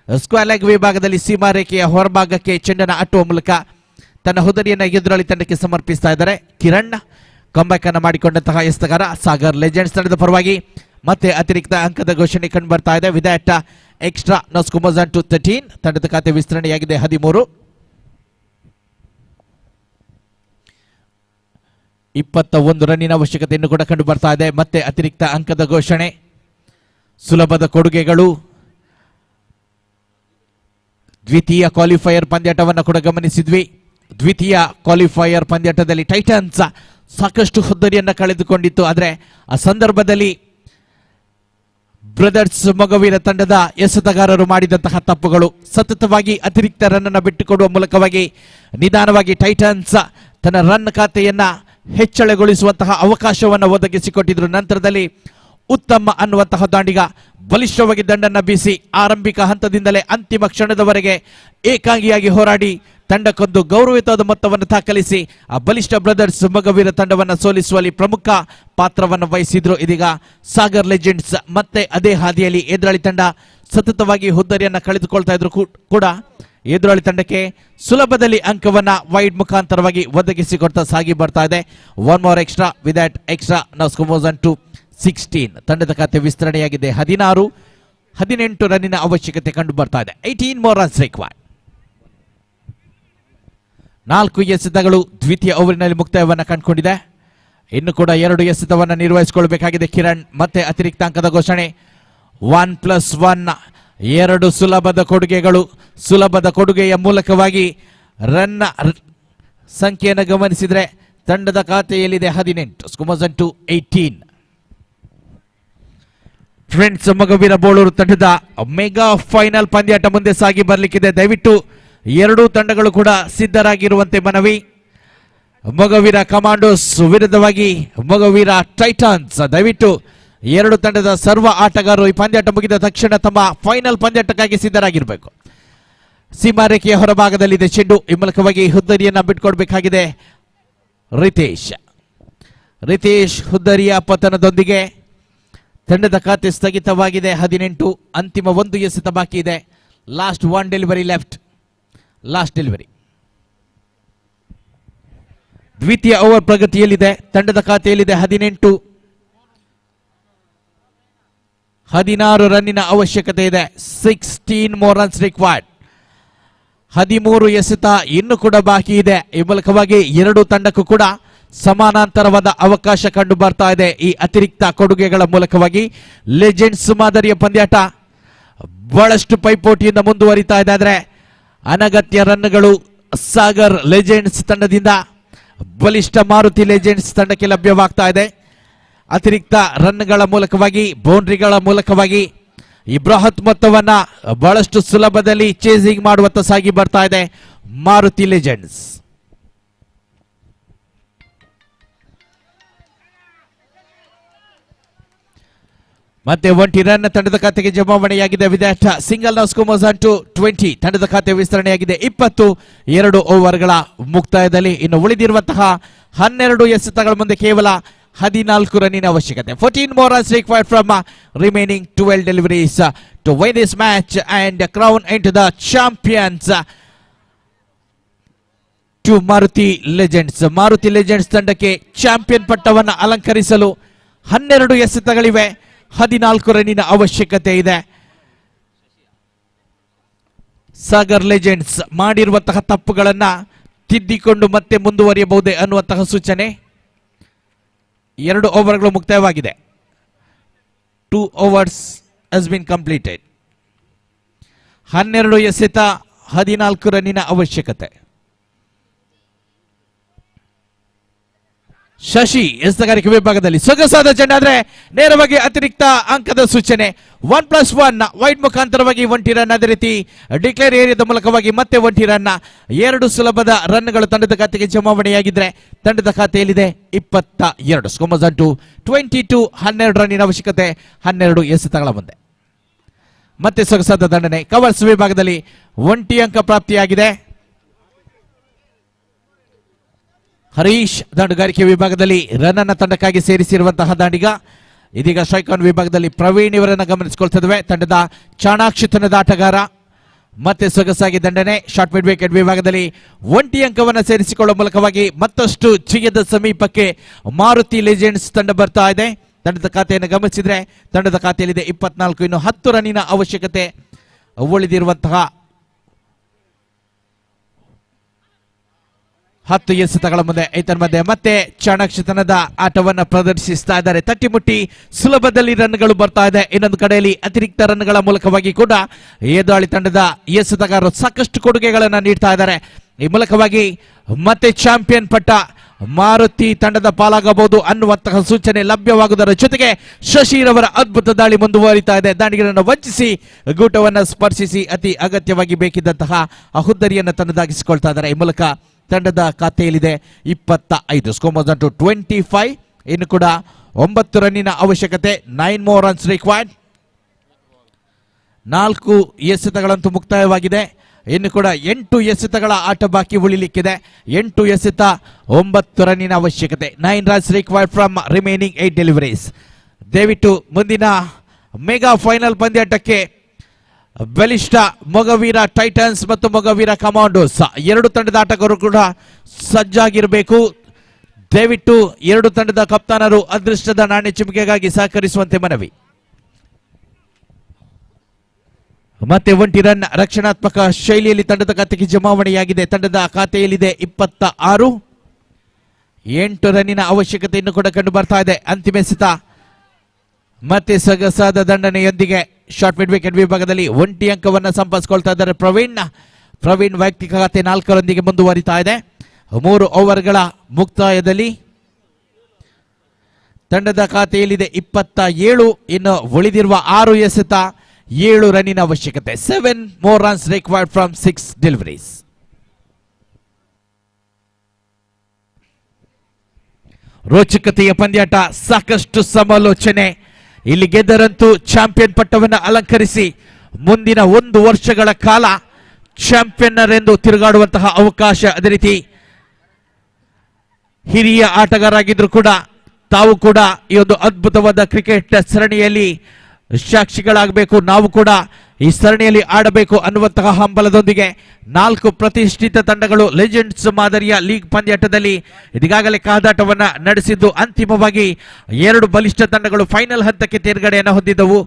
ಸ್ಕ್ವೇರ್ ಲೆಗ್ ವಿಭಾಗದಲ್ಲಿ ಸೀಮಾ ರೇಖೆಯ ಹೊರಭಾಗಕ್ಕೆ ಚೆಂಡನ್ನು ಅಟ್ಟುವ ಮೂಲಕ ತನ್ನ ಹುದ್ದರಿಯನ್ನು ಎದುರಾಳಿ ತಂಡಕ್ಕೆ ಸಮರ್ಪಿಸ್ತಾ ಇದ್ದಾರೆ. ಕಿರಣ್ ಕಂಬ್ಯಾಕ್ ಅನ್ನು ಮಾಡಿಕೊಂಡಂತಹ ಎಸೆತಗಾರ. ಸಾಗರ್ ಲೆಜೆಂಡ್ಸ್ ತಂಡದ ಪರವಾಗಿ ಮತ್ತೆ ಅತಿರಿಕ್ತ ಅಂಕದ ಘೋಷಣೆ ಕಂಡು ಬರ್ತಾ ಇದೆ. ವಿದಾಟ್ ಎಕ್ಸ್ಟ್ರಾ ನೌಸ್ 13. ತಂಡದ ಖಾತೆ ವಿಸ್ತರಣೆಯಾಗಿದೆ 13. 21 ರನ್ನಿನ ಅವಶ್ಯಕತೆಯನ್ನು ಕೂಡ ಕಂಡು ಬರ್ತಾ ಇದೆ. ಮತ್ತೆ ಅತಿರಿಕ್ತ ಅಂಕದ ಘೋಷಣೆ. ಸುಲಭದ ಕೊಡುಗೆಗಳು. ದ್ವಿತೀಯ ಕ್ವಾಲಿಫೈಯರ್ ಪಂದ್ಯಾಟವನ್ನು ಕೂಡ ಗಮನಿಸಿದ್ವಿ. ದ್ವಿತೀಯ ಕ್ವಾಲಿಫೈಯರ್ ಪಂದ್ಯಾಟದಲ್ಲಿ ಟೈಟನ್ಸ್ ಸಾಕಷ್ಟು ಹುದ್ದರಿಯನ್ನು ಕಳೆದುಕೊಂಡಿತ್ತು, ಆದರೆ ಆ ಸಂದರ್ಭದಲ್ಲಿ ಬ್ರದರ್ಸ್ ಮೊಗವೀರ ತಂಡದ ಎಸೆತಗಾರರು ಮಾಡಿದಂತಹ ತಪ್ಪುಗಳು, ಸತತವಾಗಿ ಅತಿರಿಕ್ತ ರನ್ ಅನ್ನು ಬಿಟ್ಟುಕೊಡುವ ಮೂಲಕವಾಗಿ ನಿಧಾನವಾಗಿ ಟೈಟನ್ಸ್ ತನ್ನ ರನ್ ಖಾತೆಯನ್ನ ಹೆಚ್ಚಳಗೊಳಿಸುವಂತಹ ಅವಕಾಶವನ್ನು ಒದಗಿಸಿಕೊಟ್ಟಿದ್ರು. ನಂತರದಲ್ಲಿ ಉತ್ತಮ ಅನ್ನುವಂತಹ ದಾಂಡಿಗ ಬಲಿಷ್ಠವಾಗಿ ದಂಡನ್ನ ಬೀಸಿ ಆರಂಭಿಕ ಹಂತದಿಂದಲೇ ಅಂತಿಮ ಕ್ಷಣದವರೆಗೆ ಏಕಾಂಗಿಯಾಗಿ ಹೋರಾಡಿ ತಂಡಕ್ಕೊಂದು ಗೌರವಯುತವಾದ ಮೊತ್ತವನ್ನು ದಾಖಲಿಸಿ ಆ ಬಲಿಷ್ಠ ಬ್ರದರ್ಸ್ ಮೊಗವೀರ ತಂಡವನ್ನು ಸೋಲಿಸುವಲ್ಲಿ ಪ್ರಮುಖ ಪಾತ್ರವನ್ನು ವಹಿಸಿದ್ರು. ಇದೀಗ ಸಾಗರ್ ಲೆಜೆಂಡ್ಸ್ ಮತ್ತೆ ಅದೇ ಹಾದಿಯಲ್ಲಿ ಎದುರಾಳಿ ತಂಡ ಸತತವಾಗಿ ಹುದ್ದರಿಯನ್ನು ಕಳೆದುಕೊಳ್ತಾ ಇದ್ರು ಕೂಡ ಎದುರಾಳಿ ತಂಡಕ್ಕೆ ಸುಲಭದಲ್ಲಿ ಅಂಕವನ್ನ ವೈಡ್ ಮುಖಾಂತರವಾಗಿ ಒದಗಿಸಿಕೊಡ್ತಾ ಸಾಗಿ ಬರ್ತಾ ಇದೆ. 1 more extra. with that extra now scores on to 16. ತಂಡದ ಖಾತೆ ವಿಸ್ತರಣೆಯಾಗಿದೆ 16. 18 ರನ್ನಿನ ಅವಶ್ಯಕತೆ ಕಂಡು ಬರ್ತಾ ಇದೆ. 18 more runs required. 4 ಎಸೆತಗಳು ದ್ವಿತೀಯ ಓವರಿನಲ್ಲಿ ಮುಕ್ತಾಯವನ್ನು ಕಂಡುಕೊಂಡಿದೆ. ಇನ್ನು ಕೂಡ 2 ಎಸೆತವನ್ನು ನಿರ್ವಹಿಸಿಕೊಳ್ಳಬೇಕಾಗಿದೆ ಕಿರಣ್. ಮತ್ತೆ ಅತಿರಿಕ್ತ ಅಂಕದ ಘೋಷಣೆ. 1+1 2 ಸುಲಭದ ಕೊಡುಗೆಗಳು. ಸುಲಭದ ಕೊಡುಗೆಯ ಮೂಲಕವಾಗಿ ರನ್ ಸಂಖ್ಯೆಯನ್ನು ಗಮನಿಸಿದರೆ ತಂಡದ ಖಾತೆಯಲ್ಲಿದೆ 18. ಸ್ಕೋರ್ಸ್ 18. ಫ್ರೆಂಡ್ಸ್, ಮೊಗವೀರ ಬೋಳೂರು ತಂಡದ ಮೆಗಾ ಫೈನಲ್ ಪಂದ್ಯಾಟ ಮುಂದೆ ಸಾಗಿ ಬರಲಿಕ್ಕಿದೆ. ದಯವಿಟ್ಟು ಎರಡೂ ತಂಡಗಳು ಕೂಡ ಸಿದ್ಧರಾಗಿರುವಂತೆ ಮನವಿ. ಮೊಗವೀರ ಕಮಾಂಡೋಸ್ ವಿರುದ್ಧವಾಗಿ ಮೊಗವೀರ ಟೈಟನ್ಸ್. ದಯವಿಟ್ಟು ಎರಡು ತಂಡದ ಸರ್ವ ಆಟಗಾರರು ಈ ಪಂದ್ಯಾಟ ಮುಗಿದ ತಕ್ಷಣ ತಮ್ಮ ಫೈನಲ್ ಪಂದ್ಯಾಟಕ್ಕಾಗಿ ಸಿದ್ಧರಾಗಿರಬೇಕು. ಸೀಮಾರೇಖೆಯ ಹೊರಭಾಗದಲ್ಲಿದೆ ಚೆಂಡು. ಈ ಮೂಲಕವಾಗಿ ಹುದ್ದರಿಯನ್ನ ಬಿಟ್ಕೊಡ್ಬೇಕಾಗಿದೆ ರಿತೇಶ್ ಹುದ್ದರಿಯ ಪತನದೊಂದಿಗೆ ತಂಡದ ಖಾತೆ ಸ್ಥಗಿತವಾಗಿದೆ. 18. ಅಂತಿಮ 1 ಎಸೆತ ಬಾಕಿ ಇದೆ. Last 1 delivery left. Last delivery. ದ್ವಿತೀಯ ಓವರ್ ಪ್ರಗತಿಯಲ್ಲಿದೆ. ತಂಡದ ಖಾತೆಯಲ್ಲಿದೆ 18. 16 ರನ್ನಿನ ಅವಶ್ಯಕತೆ ಇದೆ. 16 more runs required. 13 ಎಸೆತ ಇನ್ನು ಕೂಡ ಬಾಕಿ ಇದೆ. ಈ ಮೂಲಕವಾಗಿ ಎರಡು ತಂಡಕ್ಕೂ ಕೂಡ ಸಮಾನಾಂತರವಾದ ಅವಕಾಶ ಕಂಡು ಬರ್ತಾ ಇದೆ. ಈ ಅತಿರಿಕ್ತ ಕೊಡುಗೆಗಳ ಮೂಲಕವಾಗಿ ಲೆಜೆಂಡ್ಸ್ ಮಾದರಿಯ ಪಂದ್ಯಾಟ ಬಹಳಷ್ಟು ಪೈಪೋಟಿಯಿಂದ ಮುಂದುವರಿತಾ ಇದೆ. ಆದರೆ ಅನಗತ್ಯ ರನ್ಗಳು ಸಾಗರ್ ಲೆಜೆಂಡ್ಸ್ ತಂಡದಿಂದ ಬಲಿಷ್ಠ ಮಾರುತಿ ಲೆಜೆಂಡ್ಸ್ ತಂಡಕ್ಕೆ ಲಭ್ಯವಾಗ್ತಾ ಇದೆ. ಅತಿರಿಕ್ತ ರನ್ಗಳ ಮೂಲಕವಾಗಿ ಬೌಂಡ್ರಿಗಳ ಮೂಲಕವಾಗಿ ಈ ಬೃಹತ್ ಮೊತ್ತವನ್ನ ಬಹಳಷ್ಟು ಸುಲಭದಲ್ಲಿ ಚೇಸಿಂಗ್ ಮಾಡುವತ್ತ ಸಾಗಿ ಬರ್ತಾ ಇದೆ ಮಾರುತಿ ಲೆಜೆಂಡ್ಸ್. ಮತ್ತೆ 1 ರನ್ ತಂಡದ ಖಾತೆಗೆ ಜಮಾವಣೆಯಾಗಿದೆ. ವಿದ್ಯಾರ್ಥ single now scores on to 20. ತಂಡದ ಖಾತೆ ವಿಸ್ತರಣೆಯಾಗಿದೆ 20 2 ಓವರ್ಗಳ ಮುಕ್ತಾಯದಲ್ಲಿ. ಇನ್ನು ಉಳಿದಿರುವಂತಹ 12 ಎಸೆತಗಳ ಮುಂದೆ ಕೇವಲ 14 ರನ್ನಿನ ಅವಶ್ಯಕತೆ. 14 more runs required from remaining 12 deliveries to win this match and crown into the champions to Maruti legends. Maruti legends ತಂಡಕ್ಕೆ ಚಾಂಪಿಯನ್ ಪಟ್ಟವನ್ನು ಅಲಂಕರಿಸಲು 12 ಎಸೆತಗಳಿವೆ, 14 ರನ್ನಿನ ಅವಶ್ಯಕತೆ ಇದೆ. ಸಾಗರ್ ಲೆಜೆಂಡ್ಸ್ ಮಾಡಿರುವಂತಹ ತಪ್ಪುಗಳನ್ನ ತಿದ್ದಿಕೊಂಡು ಮತ್ತೆ ಮುಂದುವರಿಯಬಹುದೇ ಅನ್ನುವಂತಹ ಸೂಚನೆ. 2 ಓವರ್ಗಳು ಮುಕ್ತಾಯವಾಗಿದೆ. 2 overs has been completed. 12 ಎಸೆತ, 14 ರನ್ನಿನ ಅವಶ್ಯಕತೆ. ಶಶಿ ಎಸೆತಗಾರಿಕೆ ವಿಭಾಗದಲ್ಲಿ ಸೊಗಸಾದ ಚೆಂಡಾದ್ರೆ ನೇರವಾಗಿ ಅತಿರಿಕ್ತ ಅಂಕದ ಸೂಚನೆ. 1+1 ವೈಡ್ ಮುಖಾಂತರವಾಗಿ 1 ರನ್. ಅದೇ ರೀತಿ ಡಿಕ್ಲೇರ್ ಏರಿಯಾದ ಮೂಲಕವಾಗಿ ಮತ್ತೆ 1 ರನ್. 2 ಸುಲಭದ ರನ್ಗಳು ತಂಡದ ಖಾತೆಗೆ ಜಮಾವಣೆಯಾಗಿದ್ರೆ ತಂಡದ ಖಾತೆಯಲ್ಲಿದೆ 22. Scores on to 22. 12 ರನ್ನಿನ ಅವಶ್ಯಕತೆ, 12 ಎಸೆತಗಳ ಮುಂದೆ. ಮತ್ತೆ ಸೊಗಸಾದ ದಂಡನೆ. ಕವರ್ಸ್ ವಿಭಾಗದಲ್ಲಿ 1 ಅಂಕ ಪ್ರಾಪ್ತಿಯಾಗಿದೆ. ಹರೀಶ್ ದಂಡುಗಾರಿಕೆ ವಿಭಾಗದಲ್ಲಿ ರನ್ ಅನ್ನ ತಂಡಕ್ಕಾಗಿ ಸೇರಿಸಿರುವಂತಹ ದಾಂಡಿಗ. ಇದೀಗ ಸ್ಟ್ರೈಕ್ ಆನ್ ವಿಭಾಗದಲ್ಲಿ ಪ್ರವೀಣ್ ಇವರನ್ನ ಗಮನಿಸಿಕೊಳ್ತಿದ್ದೇವೆ. ತಂಡದ ಚಾಣಾಕ್ಷತನದ ಆಟಗಾರ. ಮತ್ತೆ ಸೊಗಸಾಗಿ ದಂಡನೆ. ಶಾರ್ಟ್ ಮಿಡ್ ವಿಕೆಟ್ ವಿಭಾಗದಲ್ಲಿ 1 ಅಂಕವನ್ನು ಸೇರಿಸಿಕೊಳ್ಳುವ ಮೂಲಕವಾಗಿ ಮತ್ತಷ್ಟು ಜಯದ ಸಮೀಪಕ್ಕೆ ಮಾರುತಿ ಲೆಜೆಂಡ್ಸ್ ತಂಡ ಬರ್ತಾ ಇದೆ. ತಂಡದ ಖಾತೆಯನ್ನು ಗಮನಿಸಿದ್ರೆ ತಂಡದ ಖಾತೆಯಲ್ಲಿದೆ 24. ಇನ್ನು 10 ರನ್ನಿನ ಅವಶ್ಯಕತೆ ಉಳಿದಿರುವಂತಹ 10 ಎಸೆತಗಳ ಮುಂದೆ. ಮಧ್ಯೆ ಮತ್ತೆ ಚಾಣಾಕ್ಷತನದ ಆಟವನ್ನು ಪ್ರದರ್ಶಿಸ್ತಾ ಇದ್ದಾರೆ. ತಟ್ಟಿಮುಟ್ಟಿ ಸುಲಭದಲ್ಲಿ ರನ್ಗಳು ಬರ್ತಾ ಇದೆ. ಇನ್ನೊಂದು ಕಡೆಯಲ್ಲಿ ಅತಿರಿಕ್ತ ರನ್ಗಳ ಮೂಲಕವಾಗಿ ಕೂಡ ಎದುರಾಳಿ ತಂಡದ ಎಸೆತಗಾರರು ಸಾಕಷ್ಟು ಕೊಡುಗೆಗಳನ್ನು ನೀಡ್ತಾ ಇದ್ದಾರೆ. ಈ ಮೂಲಕವಾಗಿ ಮತ್ತೆ ಚಾಂಪಿಯನ್ ಪಟ್ಟ ಮಾರುತಿ ತಂಡದ ಪಾಲಾಗಬಹುದು ಅನ್ನುವಂತಹ ಸೂಚನೆ ಲಭ್ಯವಾಗುವುದರ ಜೊತೆಗೆ ಶಶಿರವರ ಅದ್ಭುತ ದಾಳಿ ಮುಂದುವರಿತಾ ಇದೆ. ದಾಂಡಿಗರನ್ನು ವಂಚಿಸಿ ಗೂಟವನ್ನು ಸ್ಪರ್ಶಿಸಿ ಅತಿ ಅಗತ್ಯವಾಗಿ ಬೇಕಿದ್ದಂತಹ ಹುದ್ದರಿಯನ್ನು ತನ್ನದಾಗಿಸಿಕೊಳ್ತಾ ಇದ್ದಾರೆ. ಈ ಮೂಲಕ ತಂಡದ ಖಾತೆಯಲ್ಲಿದೆ 25. Scores on to 25. ಇನ್ನು ಕೂಡ 9 ರನ್ನಿನ ಅವಶ್ಯಕತೆ. 9 more runs required. 4 ಎಸೆತಗಳಂತೂ ಮುಕ್ತಾಯವಾಗಿದೆ. ಇನ್ನು ಕೂಡ 8 ಎಸೆತಗಳ ಆಟ ಬಾಕಿ ಉಳಿಲಿಕ್ಕಿದೆ. 8 ಎಸೆತ, 9 ರನ್ನಿನ ಅವಶ್ಯಕತೆ. 9 runs required from remaining 8 deliveries. ದಯವಿಟ್ಟು ಮುಂದಿನ ಮೆಗಾ ಫೈನಲ್ ಪಂದ್ಯಾಟಕ್ಕೆ ಬಲಿಷ್ಠ ಮೊಗವೀರ ಟೈಟನ್ಸ್ ಮತ್ತು ಮೊಗವೀರ ಕಮಾಂಡೋಸ್ 2 ತಂಡದ ಆಟಗಾರರು ಕೂಡ ಸಜ್ಜಾಗಿರಬೇಕು. ದಯವಿಟ್ಟು 2 ತಂಡದ ಕಪ್ತಾನರು ಅದೃಷ್ಟದ ನಾಣ್ಯ ಚಿಮ್ಮಿಕೆಗಾಗಿ ಸಹಕರಿಸುವಂತೆ ಮನವಿ. ಮತ್ತೆ 1 ರನ್ ರಕ್ಷಣಾತ್ಮಕ ಶೈಲಿಯಲ್ಲಿ ತಂಡದ ಖಾತೆಗೆ ಜಮಾವಣೆಯಾಗಿದೆ. ತಂಡದ ಖಾತೆಯಲ್ಲಿದೆ 26. 8 ರನ್ನಿನ ಅವಶ್ಯಕತೆಯನ್ನು ಕೂಡ ಕಂಡು ಬರ್ತಾ ಇದೆ. ಅಂತಿಮ ಎಸೆತ ಮತ್ತೆ ಸೊಗಸಾದ ದಂಡನೆಯೊಂದಿಗೆ ಶಾರ್ಟ್ ಮಿಡ್ ವಿಕೆಟ್ ವಿಭಾಗದಲ್ಲಿ 1 ಅಂಕವನ್ನು ಸಂಪಾದಿಸಿಕೊಳ್ತಾ ಇದ್ದಾರೆ ಪ್ರವೀಣ್ ವೈಯಕ್ತಿಕ ಖಾತೆ 4ರೊಂದಿಗೆ ಮುಂದುವರಿತಾ ಇದೆ. 3 ಓವರ್ಗಳ ಮುಕ್ತಾಯದಲ್ಲಿ ತಂಡದ ಖಾತೆಯಲ್ಲಿದೆ 27. ಇನ್ನು ಉಳಿದಿರುವ 6 ಎಸೆತ, 7 ರನ್ನಿನ ಅವಶ್ಯಕತೆ. 7 more runs required from 6 deliveries. ರೋಚಕತೆಯ ಪಂದ್ಯಾಟ, ಸಾಕಷ್ಟು ಸಮಾಲೋಚನೆ. ಇಲ್ಲಿ ಗೆದ್ದರಂತೂ ಚಾಂಪಿಯನ್ ಪಟ್ಟವನ್ನು ಅಲಂಕರಿಸಿ ಮುಂದಿನ 1 ವರ್ಷಗಳ ಕಾಲ ಚಾಂಪಿಯನ್ನರ್ ಎಂದು ತಿರುಗಾಡುವಂತಹ ಅವಕಾಶ. ಅದೇ ರೀತಿ ಹಿರಿಯ ಆಟಗಾರರಾಗಿದ್ರು ಕೂಡ ತಾವು ಕೂಡ ಈ ಒಂದು ಅದ್ಭುತವಾದ ಕ್ರಿಕೆಟ್ ಸರಣಿಯಲ್ಲಿ ಸಾಕ್ಷಿಗಳಾಗಬೇಕು, ನಾವು ಕೂಡ ಈ ಸರಣಿಯಲ್ಲಿ ಆಡಬೇಕು ಅನ್ನುವಂತಹ ಹಂಬಲದೊಂದಿಗೆ 4 ಪ್ರತಿಷ್ಠಿತ ತಂಡಗಳು ಲೆಜೆಂಡ್ಸ್ ಮಾದರಿಯ ಲೀಗ್ ಪಂದ್ಯಾಟದಲ್ಲಿ ಇದೀಗಾಗಲೇ ಕಾದಾಟವನ್ನ ನಡೆಸಿದ್ದು ಅಂತಿಮವಾಗಿ 2 ಬಲಿಷ್ಠ ತಂಡಗಳು ಫೈನಲ್ ಹಂತಕ್ಕೆ ತೇರ್ಗಡೆಯನ್ನು ಹೊಂದಿದ್ದವು.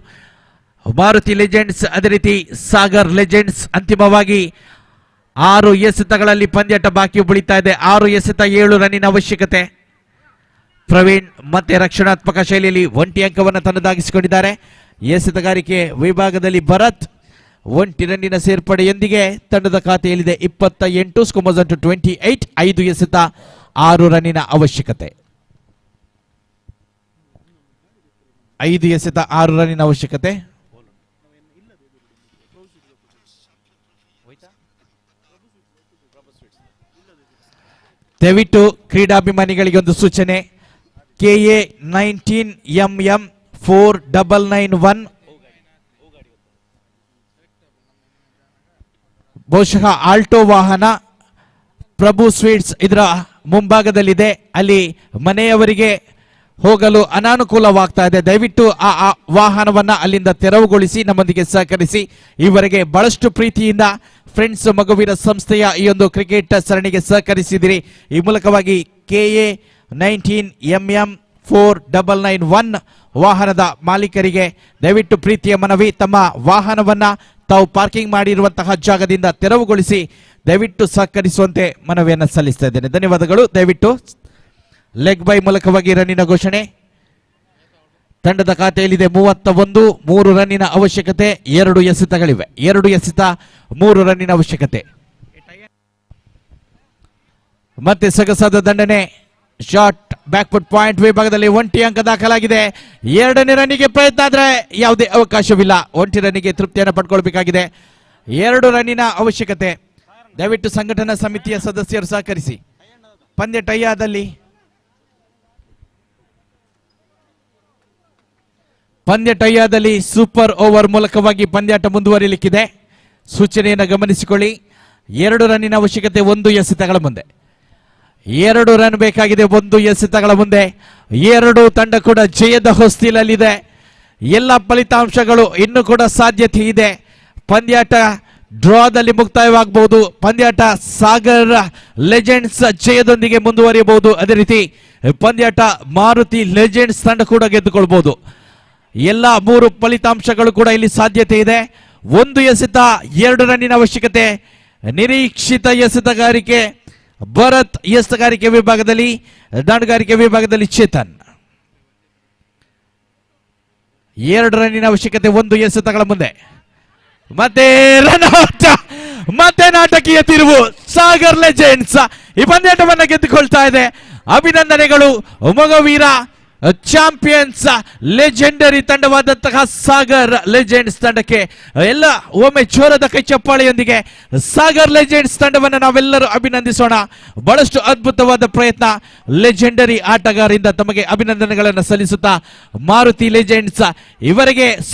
ಮಾರುತಿ ಲೆಜೆಂಡ್ಸ್ ಅದೇ ರೀತಿ ಸಾಗರ್ ಲೆಜೆಂಡ್ಸ್. ಅಂತಿಮವಾಗಿ 6 ಎಸೆತಗಳಲ್ಲಿ ಪಂದ್ಯಾಟ ಬಾಕಿ ಉಳಿತಾ ಇದೆ. 6 ಎಸೆತ, 7 ರನ್ನಿನ ಅವಶ್ಯಕತೆ. ಪ್ರವೀಣ್ ಮತ್ತೆ ರಕ್ಷಣಾತ್ಮಕ ಶೈಲಿಯಲ್ಲಿ 1 ಅಂಕವನ್ನು ತನ್ನದಾಗಿಸಿಕೊಂಡಿದ್ದಾರೆ. ಎಸೆತಗಾರಿಕೆ ವಿಭಾಗದಲ್ಲಿ ಭರತ್ 1 ರನ್ನಿನ ಸೇರ್ಪಡೆಯೊಂದಿಗೆ ತಂಡದ ಖಾತೆಯಲ್ಲಿದೆ 28. Scores on to 28. 5 ಎಸೆತ, 6 ರನ್ನಿನ ಅವಶ್ಯಕತೆ. 5 ಎಸೆತ 6 ರನ್ನಿನ ಅವಶ್ಯಕತೆ. ದಯವಿಟ್ಟು ಕ್ರೀಡಾಭಿಮಾನಿಗಳಿಗೆ ಒಂದು ಸೂಚನೆ, KA 19MM 4991 ಬಹುಶಃ ಆಲ್ಟೋ ವಾಹನ ಪ್ರಭು ಸ್ವೀಟ್ಸ್ ಇದರ ಮುಂಭಾಗದಲ್ಲಿದೆ. ಅಲ್ಲಿ ಮನೆಯವರಿಗೆ ಹೋಗಲು ಅನಾನುಕೂಲವಾಗ್ತಾ ಇದೆ. ದಯವಿಟ್ಟು ಆ ವಾಹನವನ್ನ ಅಲ್ಲಿಂದ ತೆರವುಗೊಳಿಸಿ ನಮ್ಮೊಂದಿಗೆ ಸಹಕರಿಸಿ. ಈವರೆಗೆ ಬಹಳಷ್ಟು ಪ್ರೀತಿಯಿಂದ ಫ್ರೆಂಡ್ಸ್ ಮಗುವೀರ ಸಂಸ್ಥೆಯ ಈ ಒಂದು ಕ್ರಿಕೆಟ್ ಸರಣಿಗೆ ಸಹಕರಿಸಿದಿರಿ. ಈ ಮೂಲಕವಾಗಿ KA 19MM 4991 ವಾಹನದ ಮಾಲೀಕರಿಗೆ ದಯವಿಟ್ಟು ಪ್ರೀತಿಯ ಮನವಿ, ತಮ್ಮ ವಾಹನವನ್ನ ತಾವು ಪಾರ್ಕಿಂಗ್ ಮಾಡಿರುವಂತಹ ಜಾಗದಿಂದ ತೆರವುಗೊಳಿಸಿ ದಯವಿಟ್ಟು ಸಹಕರಿಸುವಂತೆ ಮನವಿಯನ್ನು ಸಲ್ಲಿಸ್ತಾ ಇದ್ದೇನೆ. ಧನ್ಯವಾದಗಳು. ದಯವಿಟ್ಟು ಲೆಗ್ ಬೈ ಮೂಲಕವಾಗಿ ರನ್ನಿನ ಘೋಷಣೆ. ತಂಡದ ಖಾತೆಯಲ್ಲಿದೆ 31, 3 ರನ್ನಿನ ಅವಶ್ಯಕತೆ, 2 ಎಸೆತಗಳಿವೆ. 2 ಎಸೆತ 3 ರನ್ನಿನ ಅವಶ್ಯಕತೆ. ಮತ್ತೆ ಸೊಗಸಾದ ದಂಡನೆ, ಶಾಟ್ ಬ್ಯಾಕ್ಫುಟ್ ಪಾಯಿಂಟ್ ವಿಭಾಗದಲ್ಲಿ 1 ಅಂಕ ದಾಖಲಾಗಿದೆ. 2ನೇ ರನ್ನಿಗೆ ಪ್ರಯತ್ನ ಆದರೆ ಯಾವುದೇ ಅವಕಾಶವಿಲ್ಲ. 1 ರನ್ನಿಗೆ ತೃಪ್ತಿಯನ್ನು ಪಡ್ಕೊಳ್ಬೇಕಾಗಿದೆ. 2 ರನ್ನಿನ ಅವಶ್ಯಕತೆ. ದಯವಿಟ್ಟು ಸಂಘಟನಾ ಸಮಿತಿಯ ಸದಸ್ಯರು ಸಹಕರಿಸಿ. ಪಂದ್ಯ ಟೈಯಾದಲ್ಲಿ ಸೂಪರ್ ಓವರ್ ಮೂಲಕವಾಗಿ ಪಂದ್ಯಾಟ ಮುಂದುವರಿಯಲಿಕ್ಕಿದೆ. ಸೂಚನೆಯನ್ನು ಗಮನಿಸಿಕೊಳ್ಳಿ. 2 ರನ್ನಿನ ಅವಶ್ಯಕತೆ, 1 ಎಸೆತಗಳ ಮುಂದೆ. 2 ರನ್ ಬೇಕಾಗಿದೆ, 1 ಎಸೆತಗಳ ಮುಂದೆ. 2 ತಂಡ ಕೂಡ ಜಯದ ಹೊಸ್ತಿಲಲ್ಲಿದೆ. ಎಲ್ಲ ಫಲಿತಾಂಶಗಳು ಇನ್ನೂ ಕೂಡ ಸಾಧ್ಯತೆ ಇದೆ. ಪಂದ್ಯಾಟ ಡ್ರಾದಲ್ಲಿ ಮುಕ್ತಾಯವಾಗಬಹುದು. ಪಂದ್ಯಾಟ ಸಾಗರ್ ಲೆಜೆಂಡ್ಸ್ ಜಯದೊಂದಿಗೆ ಮುಂದುವರಿಯಬಹುದು. ಅದೇ ರೀತಿ ಪಂದ್ಯಾಟ ಮಾರುತಿ ಲೆಜೆಂಡ್ಸ್ ತಂಡ ಕೂಡ ಗೆದ್ದುಕೊಳ್ಬಹುದು. ಎಲ್ಲ 3 ಫಲಿತಾಂಶಗಳು ಕೂಡ ಇಲ್ಲಿ ಸಾಧ್ಯತೆ ಇದೆ. 1 ಎಸೆತ, 2 ರನ್ನಿನ ಅವಶ್ಯಕತೆ. ನಿರೀಕ್ಷಿತ ಎಸೆತಗಾರಿಕೆ ಭರತ್, ಎಸೆತಗಾರಿಕೆ ವಿಭಾಗದಲ್ಲಿ, ದಾಂಡುಗಾರಿಕೆ ವಿಭಾಗದಲ್ಲಿ ಚೇತನ್. 2 ರನ್ನಿನ ಅವಶ್ಯಕತೆ, 1 ಎಸೆತಗಳ ಮುಂದೆ. ಮತ್ತೆ ರನ್ ಔಟ್, ಮತ್ತೆ ನಾಟಕೀಯ ತಿರುವು. ಸಾಗರ್ ಲೆಜೆಂಡ್ಸ್ ಈ ಪಂದ್ಯಾಟವನ್ನು ಗೆದ್ದುಕೊಳ್ತಾ ಇದೆ. ಅಭಿನಂದನೆಗಳು ಮೊಗವೀರ ಚಾಂಪಿಯನ್ಸ್ ಲೆಜೆಂಡರಿ ತಂಡವಾದಂತಹ ಸಾಗರ್ ಲೆಜೆಂಡ್ಸ್ ತಂಡಕ್ಕೆ. ಎಲ್ಲ ಒಮ್ಮೆ ಜೋರದ ಕೈ ಚಪ್ಪಾಳೆಯೊಂದಿಗೆ ಸಾಗರ್ ಲೆಜೆಂಡ್ಸ್ ತಂಡವನ್ನು ನಾವೆಲ್ಲರೂ ಅಭಿನಂದಿಸೋಣ. ಬಹಳಷ್ಟು ಅದ್ಭುತವಾದ ಪ್ರಯತ್ನ. ಲೆಜೆಂಡರಿ ಆಟಗಾರರಿಂದ ತಮಗೆ ಅಭಿನಂದನೆಗಳನ್ನು ಸಲ್ಲಿಸುತ್ತಾ ಮಾರುತಿ ಲೆಜೆಂಡ್ಸ್ ಇವರಿಗೆ